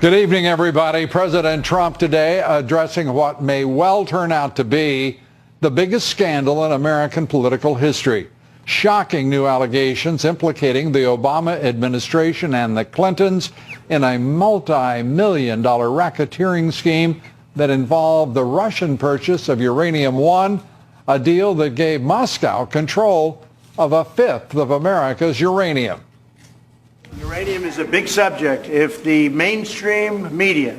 Good evening, everybody. President Trump today addressing what may well turn out to be the biggest scandal in American political history. Shocking new allegations implicating the Obama administration and the Clintons in a multi-million-dollar racketeering scheme that involved the Russian purchase of Uranium-1, a deal that gave Moscow control of a fifth of America's uranium. Uranium is a big subject. If the mainstream media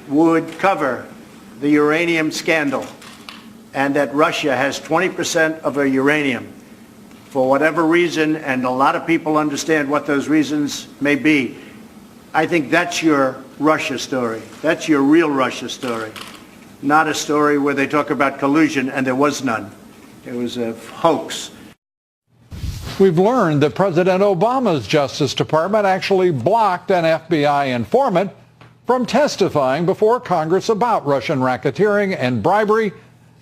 would cover the uranium scandal and that Russia has 20% of our uranium for whatever reason, and a lot of people understand what those reasons may be, I think that's your Russia story. That's your real Russia story, not a story where they talk about collusion and there was none. It was a hoax. We've learned that President Obama's Justice Department actually blocked an FBI informant from testifying before Congress about Russian racketeering and bribery.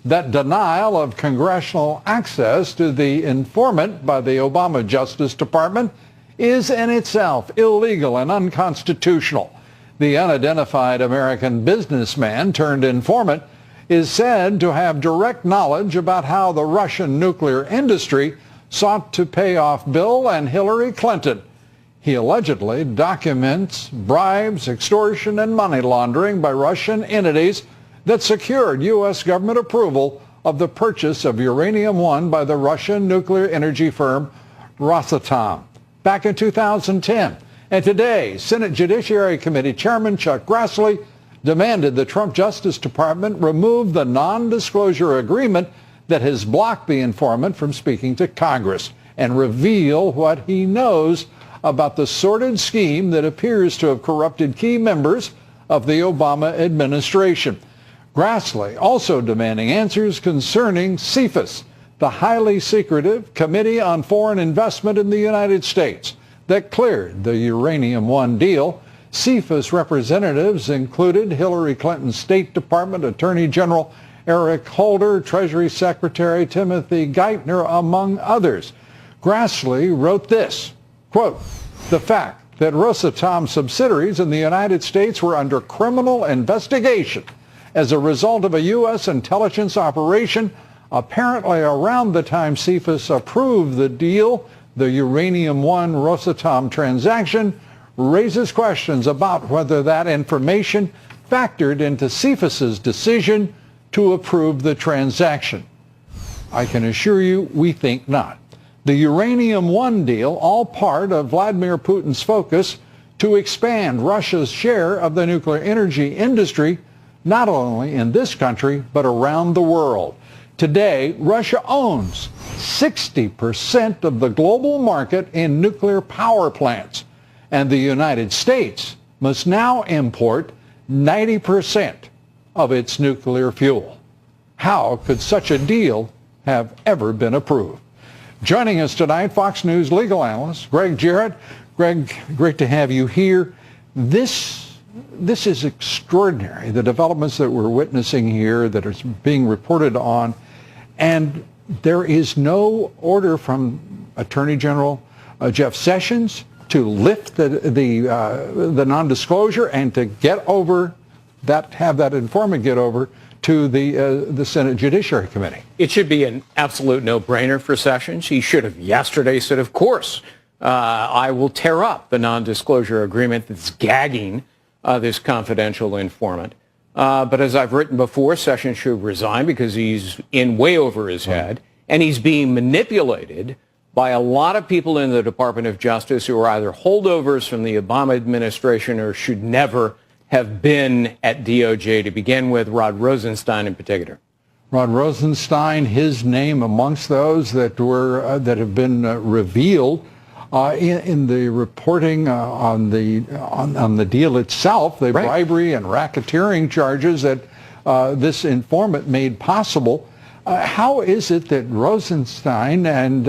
That denial of congressional access to the informant by the Obama Justice Department is in itself illegal and unconstitutional. The unidentified American businessman turned informant is said to have direct knowledge about how the Russian nuclear industry sought to pay off Bill and Hillary Clinton. He allegedly documents bribes, extortion, and money laundering by Russian entities that secured U.S. government approval of the purchase of Uranium-1 by the Russian nuclear energy firm Rosatom back in 2010. And today, Senate Judiciary Committee Chairman Chuck Grassley demanded the Trump Justice Department remove the non-disclosure agreement that has blocked the informant from speaking to Congress and reveal what he knows about the sordid scheme that appears to have corrupted key members of the Obama administration. Grassley also demanding answers concerning CFIUS, the highly secretive Committee on Foreign Investment in the United States that cleared the Uranium-1 deal. CFIUS representatives included Hillary Clinton's State Department Attorney General Eric Holder, Treasury Secretary Timothy Geithner, among others. Grassley wrote this, quote, "The fact that Rosatom subsidiaries in the United States were under criminal investigation as a result of a U.S. intelligence operation apparently around the time CFIUS approved the deal, the Uranium-1 Rosatom transaction, raises questions about whether that information factored into CFIUS's decision to approve the transaction. I can assure you we think not. The Uranium-1 deal, all part of Vladimir Putin's focus to expand Russia's share of the nuclear energy industry, not only in this country, but around the world. Today, Russia owns 60% of the global market in nuclear power plants, and the United States must now import 90% of its nuclear fuel. How could such a deal have ever been approved? Joining us tonight, Fox News legal analyst Greg Jarrett. Greg, great to have you here. This is extraordinary, the developments that we're witnessing here that are being reported on, and there is no order from Attorney General Jeff Sessions to lift the non-disclosure and to get over that, have that informant get over to the Senate Judiciary Committee. It should be an absolute no-brainer for Sessions. He should have yesterday said, of course, I will tear up the non-disclosure agreement that's gagging this confidential informant. But as I've written before, Sessions should resign because he's in way over his head, and he's being manipulated by a lot of people in the Department of Justice who are either holdovers from the Obama administration or should never have been at DOJ to begin with, Rod Rosenstein in particular. Rod Rosenstein, his name amongst those that have been revealed in the reporting on the deal itself, the right. bribery and racketeering charges that this informant made possible. How is it that Rosenstein and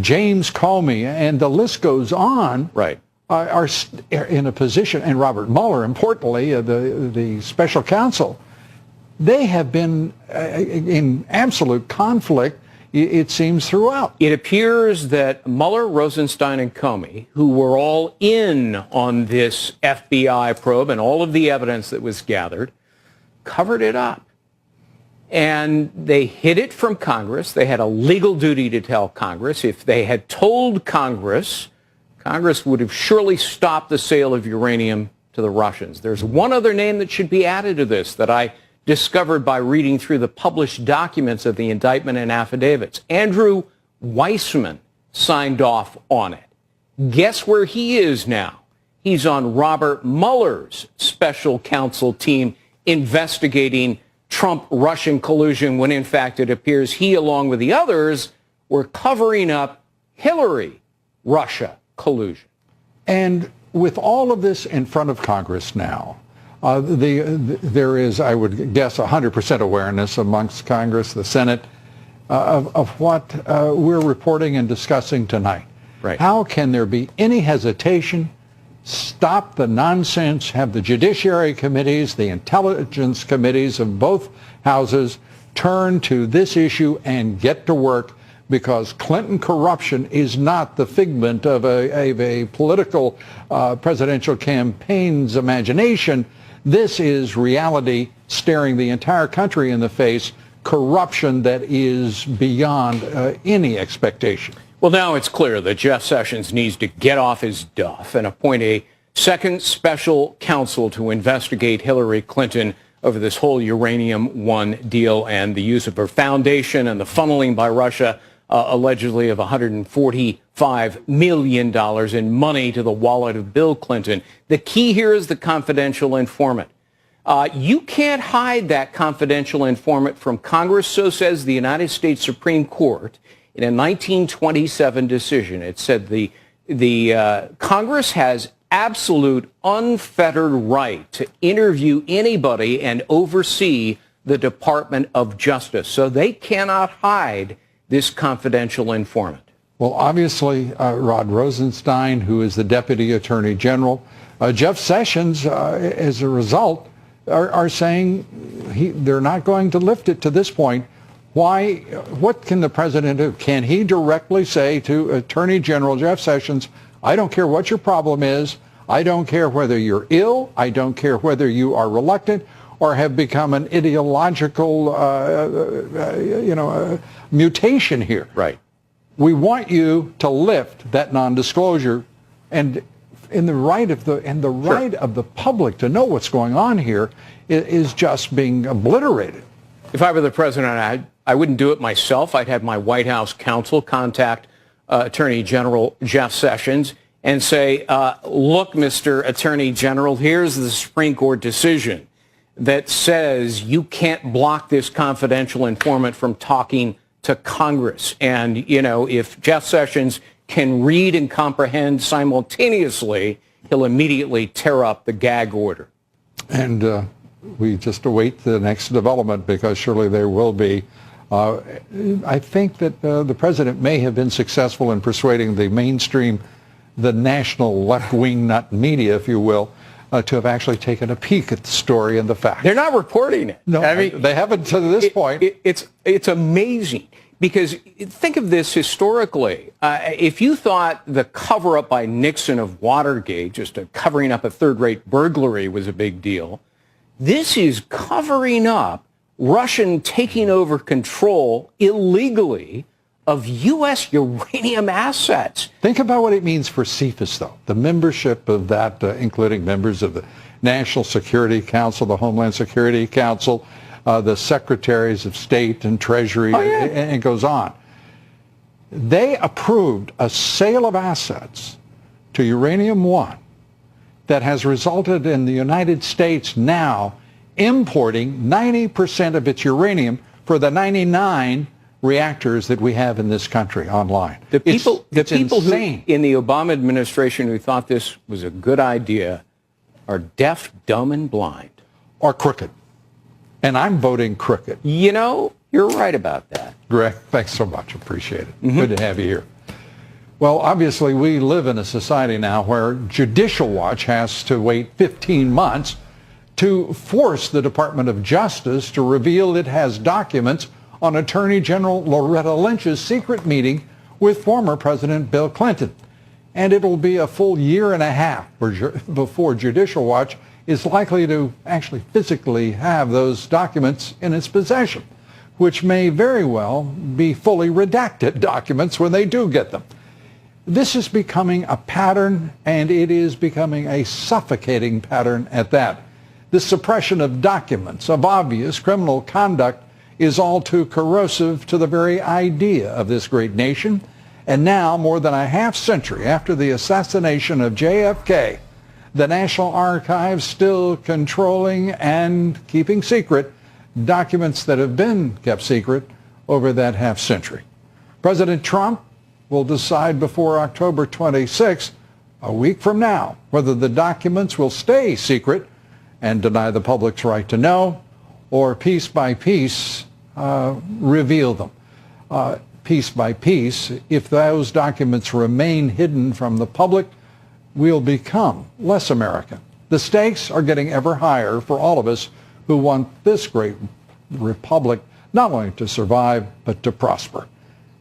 James Comey and the list goes on, right, are in a position, and Robert Mueller, importantly, the special counsel, they have been in absolute conflict it seems, throughout. It appears that Mueller, Rosenstein, and Comey, who were all in on this FBI probe and all of the evidence that was gathered, covered it up. And they hid it from Congress. They had a legal duty to tell Congress. If they had told Congress, Congress would have surely stopped the sale of uranium to the Russians. There's one other name that should be added to this that I discovered by reading through the published documents of the indictment and affidavits. Andrew Weissman signed off on it. Guess where he is now? He's on Robert Mueller's special counsel team investigating Trump-Russian collusion when, in fact, it appears he, along with the others, were covering up Hillary-Russia collusion. And with all of this in front of Congress now, there is, I would guess, 100% awareness amongst Congress, the Senate, of what we're reporting and discussing tonight. Right. How can there be any hesitation? Stop the nonsense, have the judiciary committees, the intelligence committees of both houses turn to this issue and get to work, because Clinton corruption is not the figment of a political presidential campaign's imagination. This is reality staring the entire country in the face, corruption that is beyond any expectation. Well, now it's clear that Jeff Sessions needs to get off his duff and appoint a second special counsel to investigate Hillary Clinton over this whole Uranium One deal and the use of her foundation and the funneling by Russia allegedly of $145 million in money to the wallet of Bill Clinton. The key here is the confidential informant. You can't hide that confidential informant from Congress, so says the United States Supreme Court. In a 1927 decision, it said the Congress has absolute unfettered right to interview anybody and oversee the Department of Justice. So they cannot hide this confidential informant. Well, obviously, Rod Rosenstein, who is the Deputy Attorney General, Jeff Sessions, as a result, are saying they're not going to lift it to this point. Why? What can the president do? Can he directly say to Attorney General Jeff Sessions, I don't care what your problem is. I don't care whether you're ill. I don't care whether you are reluctant or have become an ideological, mutation here. Right. We want you to lift that non-disclosure, and in the right of the public to know what's going on here is just being obliterated. If I were the president, I wouldn't do it myself. I'd have my White House counsel contact Attorney General Jeff Sessions and say, look, Mr. Attorney General, here's the Supreme Court decision that says you can't block this confidential informant from talking to Congress. And, if Jeff Sessions can read and comprehend simultaneously, he'll immediately tear up the gag order. And we just await the next development, because surely there will be. I think that the president may have been successful in persuading the mainstream, the national left-wing nut media, if you will, to have actually taken a peek at the story and the facts. They're not reporting it. No, they haven't to this point. It's amazing, because think of this historically. If you thought the cover-up by Nixon of Watergate, just covering up a third-rate burglary, was a big deal, this is covering up Russian taking over control illegally of U.S. uranium assets. Think about what it means for CFIUS, though. The membership of that, including members of the National Security Council, the Homeland Security Council, the Secretaries of State and Treasury, and it goes on. They approved a sale of assets to Uranium One that has resulted in the United States now importing 90% of its uranium for the 99 reactors that we have in this country online. The people who, insane. in the Obama administration, who thought this was a good idea are deaf, dumb, and blind. Or crooked. And I'm voting crooked. You're right about that. Greg, thanks so much. Appreciate it. Good to have you here. Well, obviously, we live in a society now where Judicial Watch has to wait 15 months to force the Department of Justice to reveal it has documents on Attorney General Loretta Lynch's secret meeting with former President Bill Clinton. And it'll be a full year and a half before Judicial Watch is likely to actually physically have those documents in its possession, which may very well be fully redacted documents when they do get them. This is becoming a pattern, and it is becoming a suffocating pattern at that. The suppression of documents of obvious criminal conduct is all too corrosive to the very idea of this great nation. And now, more than a half century after the assassination of JFK, the National Archives still controlling and keeping secret documents that have been kept secret over that half century. President Trump will decide before October 26, a week from now, whether the documents will stay secret and deny the public's right to know, or piece by piece reveal them. Piece by piece, if those documents remain hidden from the public, we'll become less American. The stakes are getting ever higher for all of us who want this great republic not only to survive, but to prosper.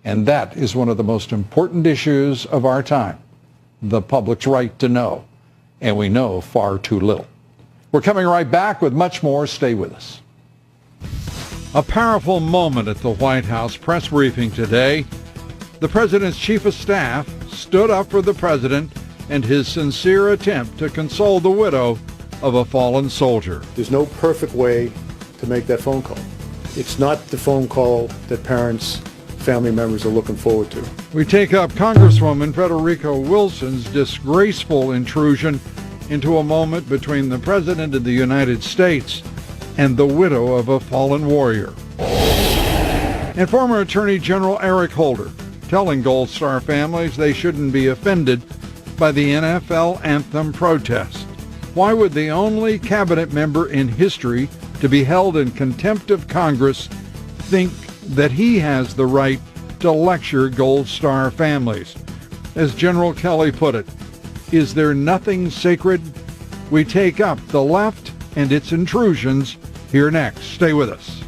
And that is one of the most important issues of our time, the public's right to know. And we know far too little. We're coming right back with much more. Stay with us. A powerful moment at the White House press briefing today. The president's chief of staff stood up for the president and his sincere attempt to console the widow of a fallen soldier. There's no perfect way to make that phone call. It's not the phone call that parents, family members are looking forward to. We take up Congresswoman Federico Wilson's disgraceful intrusion into a moment between the President of the United States and the widow of a fallen warrior. And former Attorney General Eric Holder telling Gold Star families they shouldn't be offended by the NFL anthem protest. Why would the only cabinet member in history to be held in contempt of Congress think that he has the right to lecture Gold Star families? As General Kelly put it, is there nothing sacred? We take up the left and its intrusions here next. Stay with us.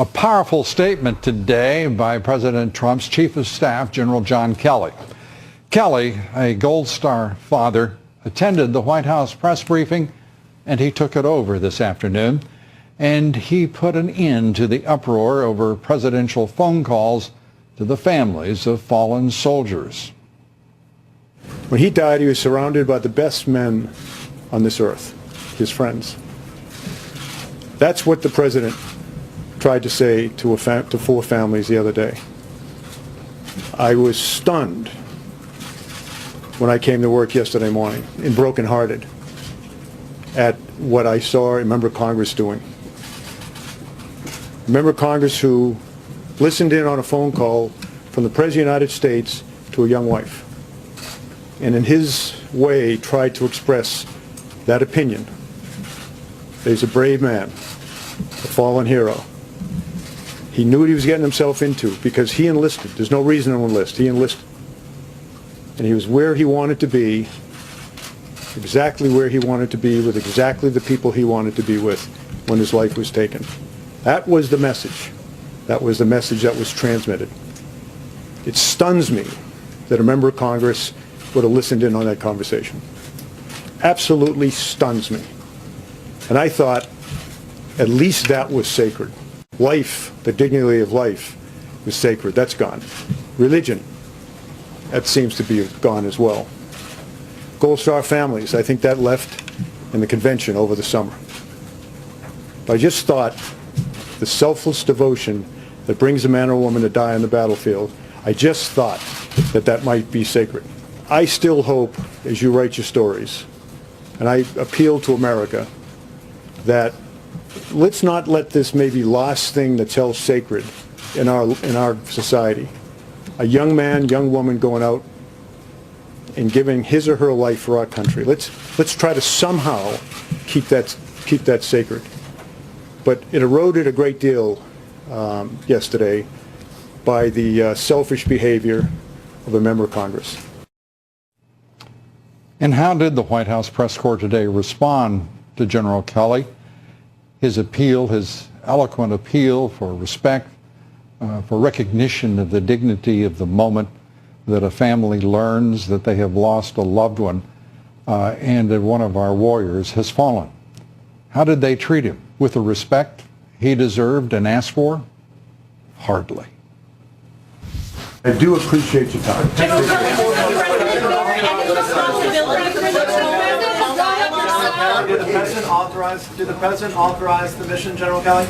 A powerful statement today by President Trump's Chief of Staff, General John Kelly. Kelly, a Gold Star father, attended the White House press briefing, and he took it over this afternoon, and he put an end to the uproar over presidential phone calls to the families of fallen soldiers. When he died, he was surrounded by the best men on this earth, his friends. That's what the president tried to say to four families the other day. I was stunned when I came to work yesterday morning and brokenhearted at what I saw a member of Congress doing. A member of Congress who listened in on a phone call from the President of the United States to a young wife, and in his way tried to express that opinion. He's a brave man, a fallen hero. He knew what he was getting himself into because he enlisted. There's no reason to enlist. He enlisted. And he was where he wanted to be, exactly where he wanted to be, with exactly the people he wanted to be with when his life was taken. That was the message. That was the message that was transmitted. It stuns me that a member of Congress would have listened in on that conversation. Absolutely stuns me. And I thought at least that was sacred. Life, the dignity of life, was sacred. That's gone. Religion, that seems to be gone as well. Gold Star families, I think that left in the convention over the summer. But I just thought the selfless devotion that brings a man or woman to die on the battlefield, I just thought that that might be sacred. I still hope, as you write your stories, and I appeal to America, that let's not let this maybe last thing that's held sacred in our society. A young man, young woman going out and giving his or her life for our country. Let's try to somehow keep that sacred. But it eroded a great deal yesterday by the selfish behavior of a member of Congress. And how did the White House press corps today respond to General Kelly? his appeal, his eloquent appeal for respect, for recognition of the dignity of the moment that a family learns that they have lost a loved one and that one of our warriors has fallen. How did they treat him? With the respect he deserved and asked for? Hardly. I do appreciate your time. Did the President authorize the mission, General Kelly?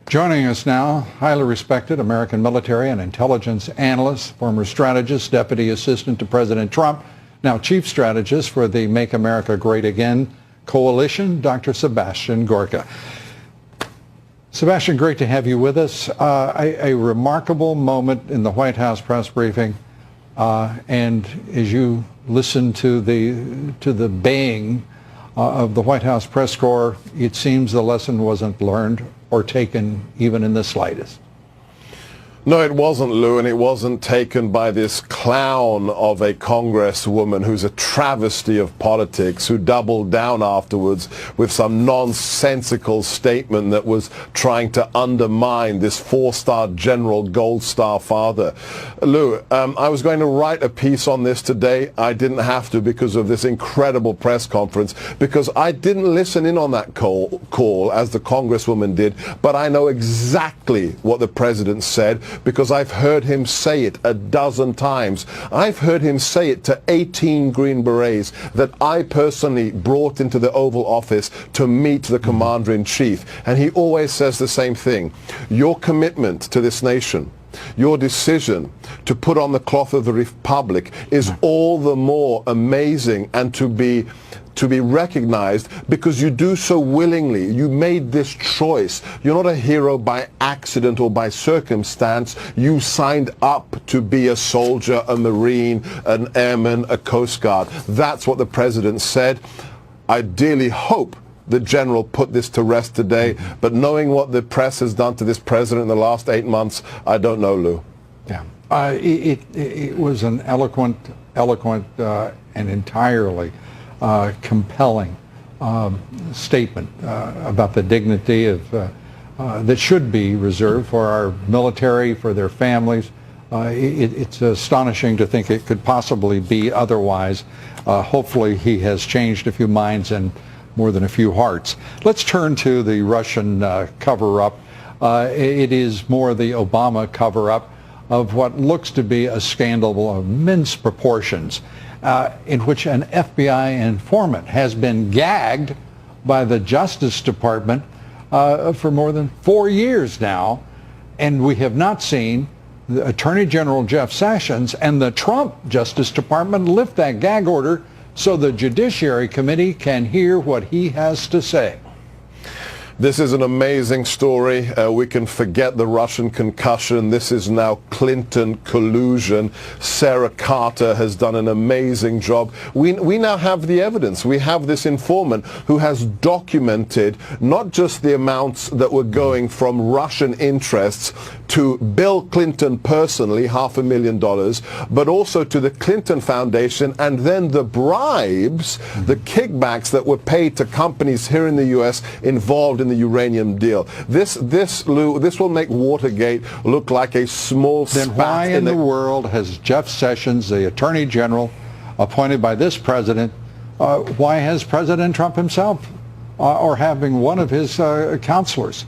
Joining us now, highly respected American military and intelligence analyst, former strategist, deputy assistant to President Trump, now chief strategist for the Make America Great Again coalition, Dr. Sebastian Gorka. Sebastian, great to have you with us. A remarkable moment in the White House press briefing, and as you listen to the baying of the White House press corps, it seems the lesson wasn't learned or taken even in the slightest. No, it wasn't, Lou, and it wasn't taken by this clown of a congresswoman who's a travesty of politics, who doubled down afterwards with some nonsensical statement that was trying to undermine this four-star general, gold star father. Lou, I was going to write a piece on this today. I didn't have to because of this incredible press conference, because I didn't listen in on that call as the congresswoman did, but I know exactly what the president said, because I've heard him say it a dozen times. I've heard him say it to 18 Green Berets that I personally brought into the Oval Office to meet the Commander-in-Chief. And he always says the same thing. Your commitment to this nation, your decision to put on the cloth of the Republic is all the more amazing and to be recognized because you do so willingly. You made this choice. You're not a hero by accident or by circumstance. You signed up to be a soldier, a Marine, an airman, a Coast Guard. That's what the president said. I dearly hope the general put this to rest today, but knowing what the press has done to this president in the last 8 months, I don't know, Lou. Yeah, it was an eloquent and entirely compelling statement about the dignity of that should be reserved for our military, for their families. It's astonishing to think it could possibly be otherwise. Hopefully he has changed a few minds and more than a few hearts. Let's turn to the Russian cover-up. It is more the Obama cover-up of what looks to be a scandal of immense proportions, in which an FBI informant has been gagged by the Justice Department for more than 4 years now, and we have not seen the Attorney General Jeff Sessions and the Trump Justice Department lift that gag order so the Judiciary Committee can hear what he has to say. This is an amazing story. We can forget the Russian concussion. This is now Clinton collusion. Sarah Carter has done an amazing job. We now have the evidence. We have this informant who has documented not just the amounts that were going from Russian interests to Bill Clinton personally, $500,000, but also to the Clinton Foundation, and then the bribes, the kickbacks that were paid to companies here in the U.S. involved in the uranium deal. This, Lou, this will make Watergate look like a small spat. Then why in the world has Jeff Sessions, the Attorney General appointed by this president, why has President Trump himself or having one of his counselors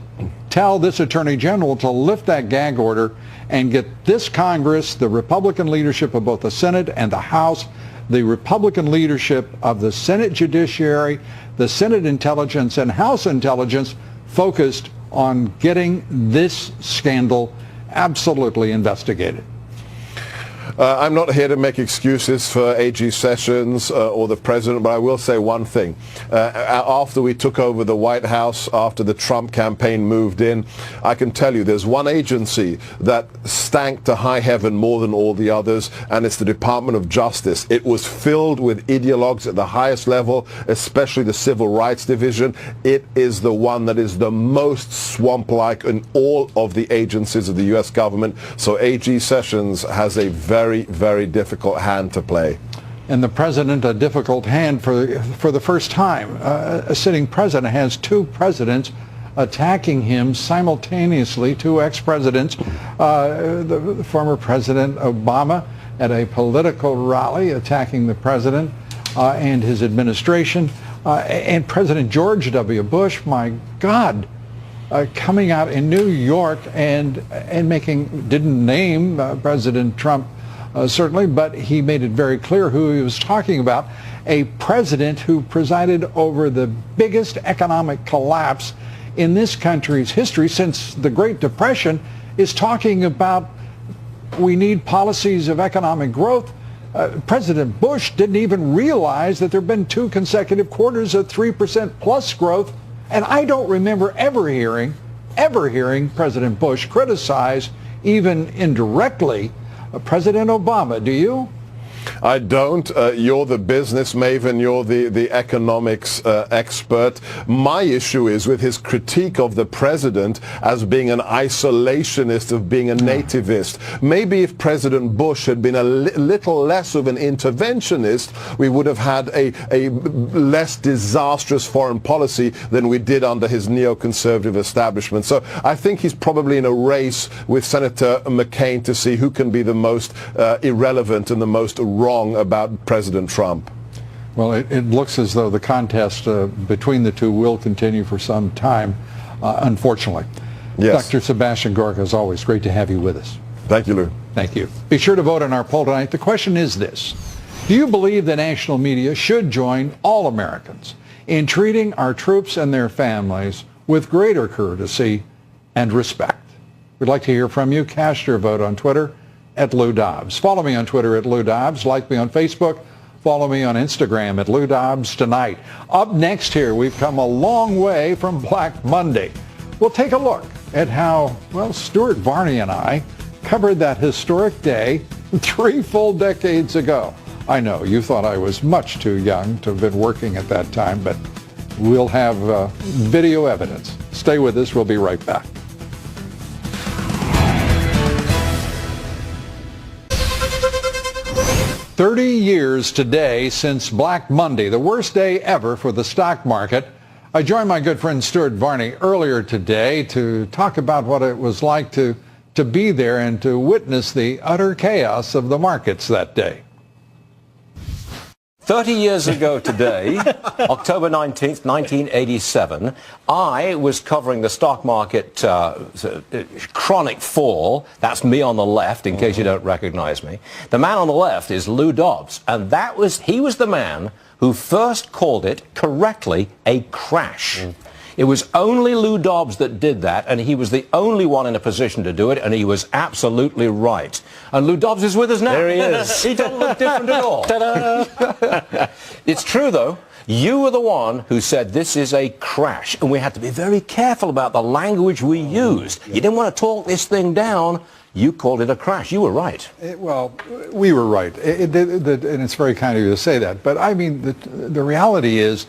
tell this Attorney General to lift that gag order and get this Congress, the Republican leadership of both the Senate and the House, the Republican leadership of the Senate Judiciary, the Senate Intelligence, and House Intelligence focused on getting this scandal absolutely investigated? I'm not here to make excuses for A.G. Sessions or the president, but I will say one thing. After we took over the White House, after the Trump campaign moved in, I can tell you there's one agency that stank to high heaven more than all the others, and it's the Department of Justice. It was filled with ideologues at the highest level, especially the Civil Rights Division. It is the one that is the most swamp-like in all of the agencies of the U.S. government. So A.G. Sessions has a very, very difficult hand to play. and the president a difficult hand for the first time. A sitting president has two presidents attacking him simultaneously, two ex-presidents, the former President Obama at a political rally attacking the president and his administration, and President George W. Bush, my God, coming out in New York and didn't name President Trump certainly, but he made it very clear who he was talking about, a president who presided over the biggest economic collapse in this country's history since the Great Depression, is talking about we need policies of economic growth. President Bush didn't even realize that there have been 2 consecutive quarters of 3% plus growth, and I don't remember ever hearing President Bush criticize, even indirectly, President Obama. Do you? I don't. You're the business maven. You're the economics expert. My issue is with his critique of the president as being an isolationist, of being a nativist. Maybe if President Bush had been a little less of an interventionist, we would have had a less disastrous foreign policy than we did under his neoconservative establishment. So I think he's probably in a race with Senator McCain to see who can be the most irrelevant and the most wrong about President Trump. Well, it looks as though the contest between the two will continue for some time, unfortunately. Yes. Dr. Sebastian Gorka, as always, great to have you with us. Thank you, Lou. Thank you. Be sure to vote on our poll tonight. The question is this: do you believe the national media should join all Americans in treating our troops and their families with greater courtesy and respect? We'd like to hear from you. Cast your vote on Twitter @LouDobbs. Follow me on Twitter @LouDobbs. Like me on Facebook. Follow me on Instagram @LouDobbs Tonight. Up next here, we've come a long way from Black Monday. We'll take a look at how, well, Stuart Varney and I covered that historic day 3 full decades ago. I know you thought I was much too young to have been working at that time, but we'll have video evidence. Stay with us. We'll be right back. "30 years today since Black Monday, the worst day ever for the stock market." I joined my good friend Stuart Varney earlier today to talk about what it was like to be there and to witness the utter chaos of the markets that day. 30 years ago today, October 19th, 1987, I was covering the stock market chronic fall. That's me on the left, in case you don't recognize me. The man on the left is Lou Dobbs, and he was the man who first called it correctly a crash. It was only Lou Dobbs that did that, and he was the only one in a position to do it, and he was absolutely right. And Lou Dobbs is with us now. There he is. He doesn't look different at all. Ta-da! It's true, though. You were the one who said this is a crash, and we had to be very careful about the language we used. You didn't want to talk this thing down. You called it a crash. You were right. Well, we were right, and it's very kind of you to say that. But I mean, the reality is,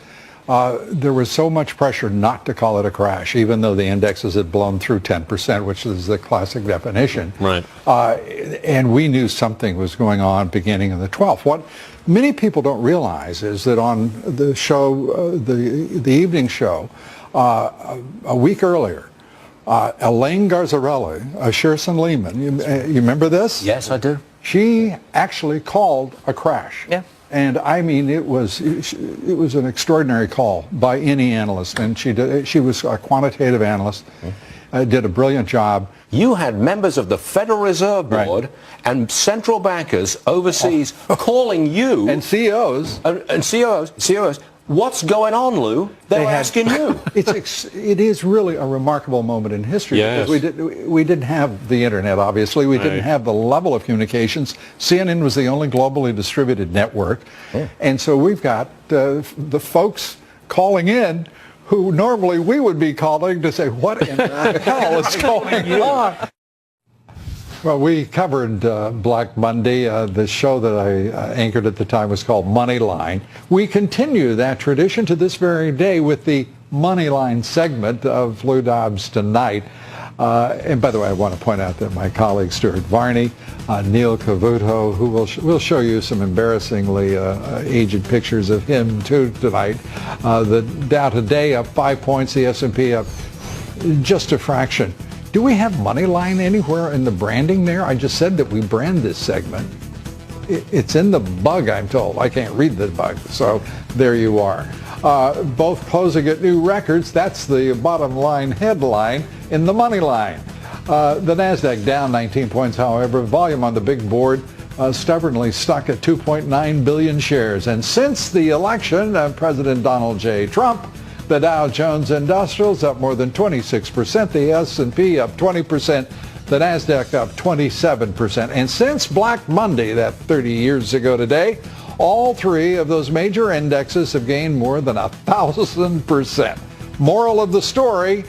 there was so much pressure not to call it a crash, even though the indexes had blown through 10%, which is the classic definition. Right. And we knew something was going on beginning of the 12th. What many people don't realize is that on the show, the evening show, a week earlier, Elaine Garzarelli, Shearson Lehman, you remember this? Yes, I do. She actually called a crash. Yeah. And I mean, it was an extraordinary call by any analyst, and she was a quantitative analyst, did a brilliant job. You had members of the Federal Reserve Board and central bankers overseas calling you And CEOs. And CEOs. What's going on, Lou? They were asking you. It is really a remarkable moment in history. Yes. Because we didn't have the internet, obviously. We didn't have the level of communications. CNN was the only globally distributed network. Yeah. And so we've got the folks calling in who normally we would be calling to say, what in the hell is going on? Well, we covered Black Monday. The show that I anchored at the time was called Moneyline. We continue that tradition to this very day with the Moneyline segment of Lou Dobbs Tonight. And by the way, I want to point out that my colleague Stuart Varney, Neil Cavuto, who will show you some embarrassingly aged pictures of him too tonight. The Dow today up 5 points, the S&P up just a fraction. Do we have Moneyline anywhere in the branding there? I just said that we brand this segment. It's in the bug, I'm told. I can't read the bug, so there you are. Both closing at new records. That's the bottom line headline in the money line. The NASDAQ down 19 points, however. Volume on the big board stubbornly stuck at 2.9 billion shares. And since the election of President Donald J. Trump, the Dow Jones Industrials up more than 26%, the S&P up 20%, the NASDAQ up 27%. And since Black Monday, that 30 years ago today, all three of those major indexes have gained more than 1,000%. Moral of the story,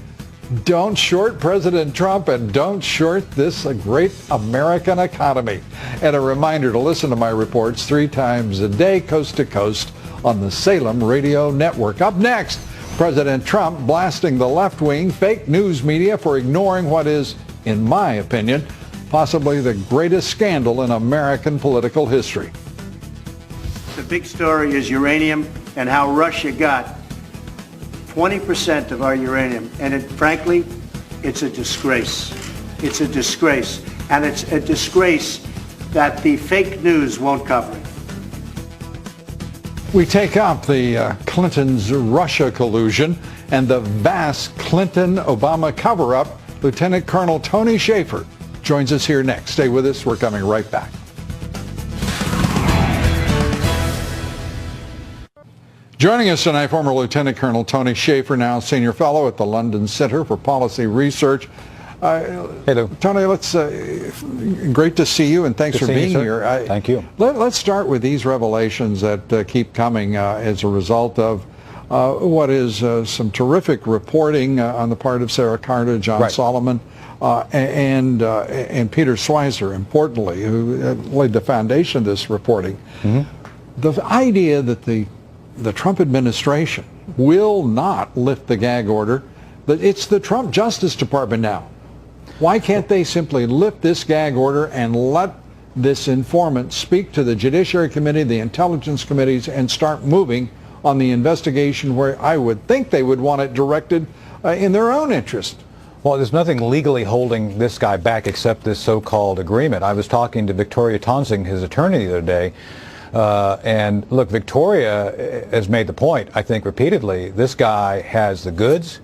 don't short President Trump and don't short this great American economy. And a reminder to listen to my reports 3 times a day, coast to coast, on the Salem Radio Network. Up next, President Trump blasting the left-wing fake news media for ignoring what is, in my opinion, possibly the greatest scandal in American political history. The big story is uranium and how Russia got 20% of our uranium. And frankly, it's a disgrace. It's a disgrace. And it's a disgrace that the fake news won't cover it. We take up the Clinton's Russia collusion and the vast Clinton-Obama cover-up. Lieutenant Colonel Tony Shaffer joins us here next. Stay with us. We're coming right back. Joining us tonight, former Lieutenant Colonel Tony Shaffer, now Senior Fellow at the London Center for Policy Research. Hello. Tony, great to see you, and thanks for being here. Thank you. Let's start with these revelations that keep coming as a result of what is some terrific reporting on the part of Sarah Carter, John Solomon, and Peter Schweizer, importantly, who laid the foundation of this reporting. Mm-hmm. The idea that the Trump administration will not lift the gag order, but it's the Trump Justice Department now. Why can't they simply lift this gag order and let this informant speak to the Judiciary Committee, the Intelligence Committees, and start moving on the investigation where I would think they would want it directed in their own interest? Well, there's nothing legally holding this guy back except this so-called agreement. I was talking to Victoria Tonsing, his attorney, the other day, and look, Victoria has made the point, I think repeatedly, this guy has the goods.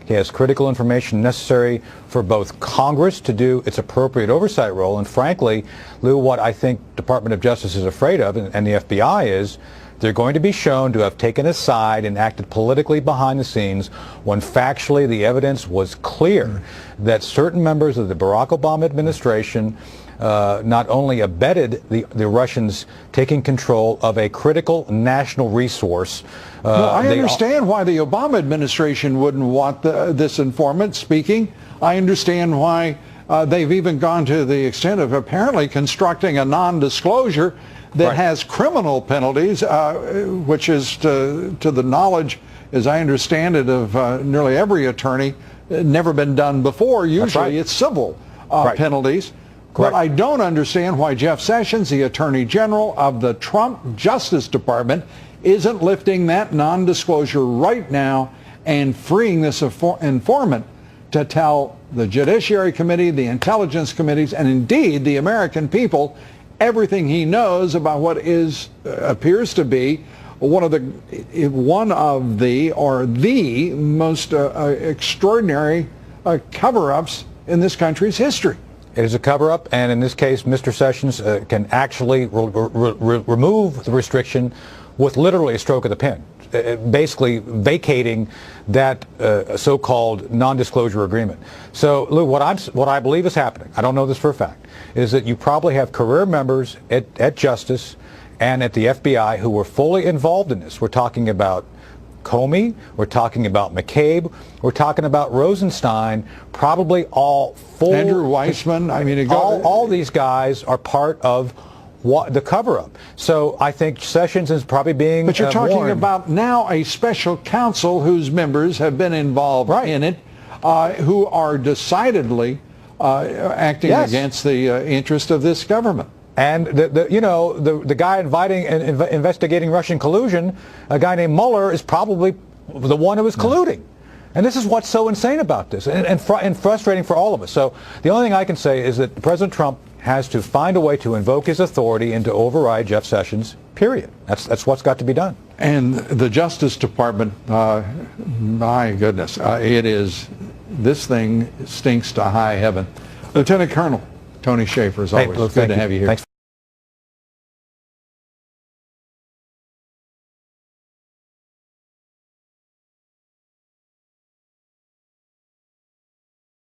He has critical information necessary for both Congress to do its appropriate oversight role. And frankly, Lou, what I think Department of Justice is afraid of, and the FBI is, they're going to be shown to have taken a side and acted politically behind the scenes when factually the evidence was clear that certain members of the Barack Obama administration not only abetted the Russians taking control of a critical national resource. No, I understand why the Obama administration wouldn't want this informant speaking. I understand why they've even gone to the extent of apparently constructing a non-disclosure that has criminal penalties, which is, to the knowledge, as I understand it, of nearly every attorney, never been done before. Usually it's civil penalties. But I don't understand why Jeff Sessions, the Attorney General of the Trump Justice Department, isn't lifting that non-disclosure right now and freeing this informant to tell the Judiciary Committee, the Intelligence Committees, and indeed the American people everything he knows about what appears to be one of the most extraordinary cover-ups in this country's history. It is a cover-up, and in this case, Mr. Sessions can actually remove the restriction with literally a stroke of the pen, basically vacating that so-called non-disclosure agreement. So, Lou, what I believe is happening, I don't know this for a fact, is that you probably have career members at Justice and at the FBI who were fully involved in this. We're talking about Comey, we're talking about McCabe, we're talking about Rosenstein, probably all full... Andrew Weissman, I mean... all these guys are part of the cover-up. So I think Sessions is probably being But you're talking warned. about now a special counsel whose members have been involved in it. who are decidedly acting Yes. against the interest of this government. And the guy investigating Russian collusion, a guy named Mueller, is probably the one who was colluding. And this is what's so insane about this and frustrating for all of us. So the only thing I can say is that President Trump has to find a way to invoke his authority and to override Jeff Sessions, period. That's what's got to be done. And the Justice Department, my goodness, this thing stinks to high heaven. Lieutenant Colonel Tony Shaffer, as always, Hey, good to have you here. Thanks.